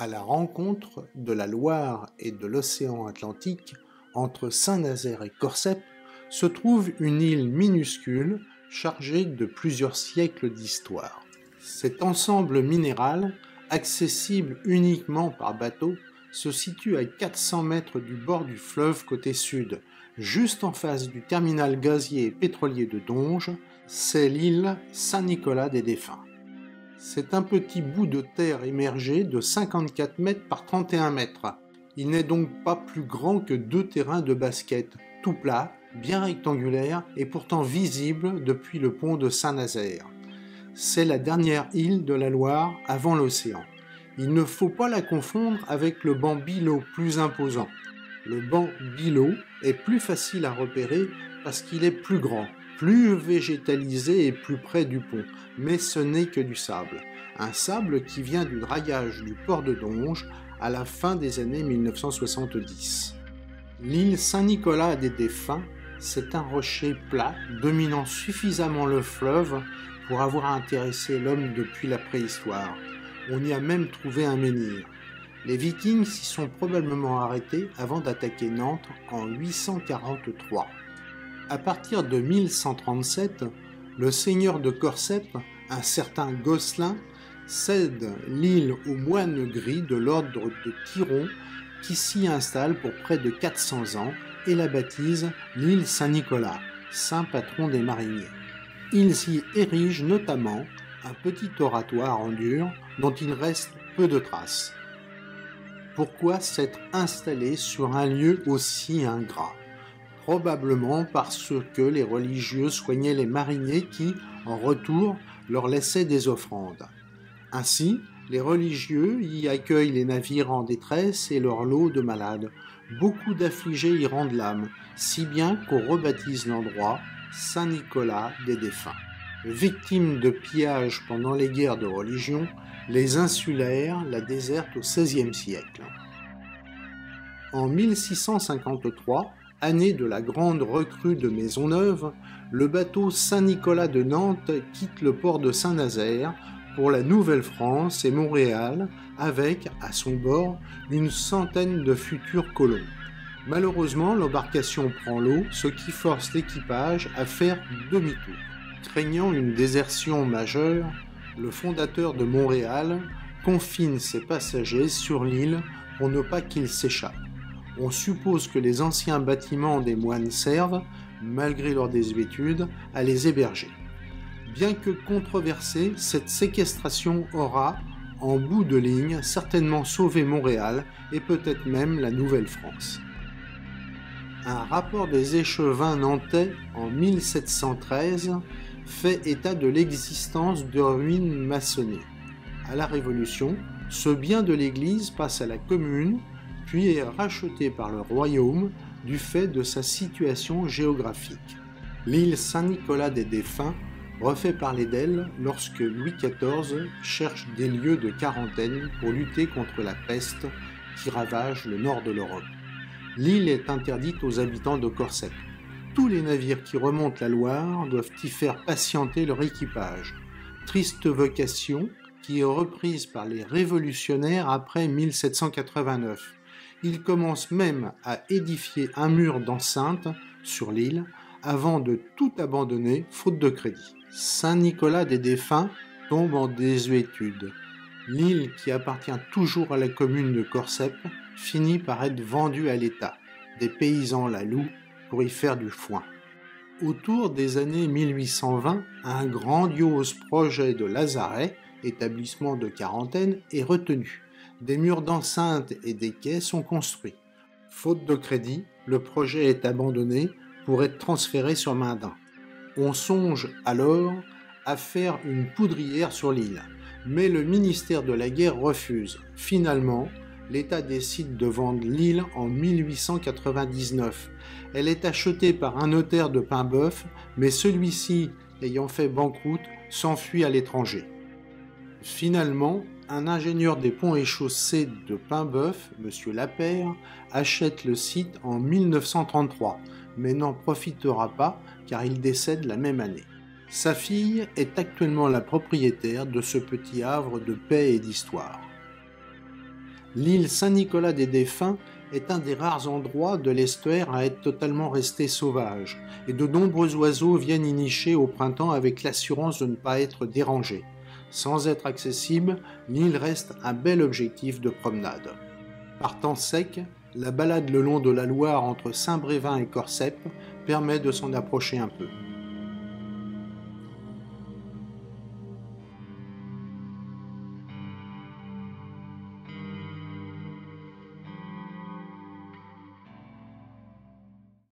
À la rencontre de la Loire et de l'océan Atlantique, entre Saint-Nazaire et Corsept, se trouve une île minuscule chargée de plusieurs siècles d'histoire. Cet ensemble minéral, accessible uniquement par bateau, se situe à 400 mètres du bord du fleuve côté sud, juste en face du terminal gazier et pétrolier de Donges. C'est l'île Saint-Nicolas-des-Défunts. C'est un petit bout de terre émergé de 54 mètres par 31 mètres. Il n'est donc pas plus grand que 2 terrains de basket, tout plat, bien rectangulaire et pourtant visible depuis le pont de Saint-Nazaire. C'est la dernière île de la Loire avant l'océan. Il ne faut pas la confondre avec le banc Bilot, plus imposant. Le banc Bilot est plus facile à repérer parce qu'il est plus grand, plus végétalisé et plus près du pont, mais ce n'est que du sable. Un sable qui vient du dragage du port de Donges à la fin des années 1970. L'île Saint-Nicolas-des-Défunts, c'est un rocher plat dominant suffisamment le fleuve pour avoir intéressé l'homme depuis la préhistoire. On y a même trouvé un menhir. Les Vikings s'y sont probablement arrêtés avant d'attaquer Nantes en 843. À partir de 1137, le seigneur de Corsept, un certain Gosselin, cède l'île aux moines gris de l'ordre de Quiron qui s'y installe pour près de 400 ans et la baptise l'île Saint-Nicolas, saint patron des mariniers. Ils y érigent notamment un petit oratoire en dur dont il reste peu de traces. Pourquoi s'être installé sur un lieu aussi ingrat ? Probablement parce que les religieux soignaient les mariniers qui, en retour, leur laissaient des offrandes. Ainsi, les religieux y accueillent les navires en détresse et leur lot de malades. Beaucoup d'affligés y rendent l'âme, si bien qu'on rebaptise l'endroit Saint-Nicolas-des-Défunts. Victimes de pillages pendant les guerres de religion, les insulaires la désertent au XVIe siècle. En 1653, année de la grande recrue de Maisonneuve, le bateau Saint-Nicolas de Nantes quitte le port de Saint-Nazaire pour la Nouvelle-France et Montréal avec, à son bord, une centaine de futurs colons. Malheureusement, l'embarcation prend l'eau, ce qui force l'équipage à faire demi-tour. Craignant une désertion majeure, le fondateur de Montréal confine ses passagers sur l'île pour ne pas qu'ils s'échappent. On suppose que les anciens bâtiments des moines servent, malgré leur désuétude, à les héberger. Bien que controversée, cette séquestration aura, en bout de ligne, certainement sauvé Montréal et peut-être même la Nouvelle-France. Un rapport des échevins nantais en 1713 fait état de l'existence de ruines maçonnées. À la Révolution, ce bien de l'église passe à la commune, puis est racheté par le royaume du fait de sa situation géographique. L'île Saint-Nicolas-des-Défunts refait parler d'elle lorsque Louis XIV cherche des lieux de quarantaine pour lutter contre la peste qui ravage le nord de l'Europe. L'île est interdite aux habitants de Corsept. Tous les navires qui remontent la Loire doivent y faire patienter leur équipage. Triste vocation qui est reprise par les révolutionnaires après 1789. Ils commencent même à édifier un mur d'enceinte sur l'île avant de tout abandonner faute de crédit. Saint-Nicolas-des-Défunts tombe en désuétude. L'île, qui appartient toujours à la commune de Corsept, finit par être vendue à l'État. Des paysans la louent pour y faire du foin. Autour des années 1820, un grandiose projet de lazaret, établissement de quarantaine, est retenu. Des murs d'enceinte et des quais sont construits. Faute de crédit, le projet est abandonné pour être transféré sur Minden. On songe alors à faire une poudrière sur l'île, mais le ministère de la Guerre refuse. Finalement, l'État décide de vendre l'île en 1899. Elle est achetée par un notaire de Paimboeuf, mais celui-ci, ayant fait banqueroute, s'enfuit à l'étranger. Finalement, un ingénieur des ponts et chaussées de Paimboeuf, M. Lapeyre, achète le site en 1933, mais n'en profitera pas car il décède la même année. Sa fille est actuellement la propriétaire de ce petit havre de paix et d'histoire. L'île Saint-Nicolas-des-Défunts est un des rares endroits de l'estuaire à être totalement resté sauvage, et de nombreux oiseaux viennent y nicher au printemps avec l'assurance de ne pas être dérangés. Sans être accessible, l'île reste un bel objectif de promenade. Par temps sec, la balade le long de la Loire entre Saint-Brévin et Corsept permet de s'en approcher un peu.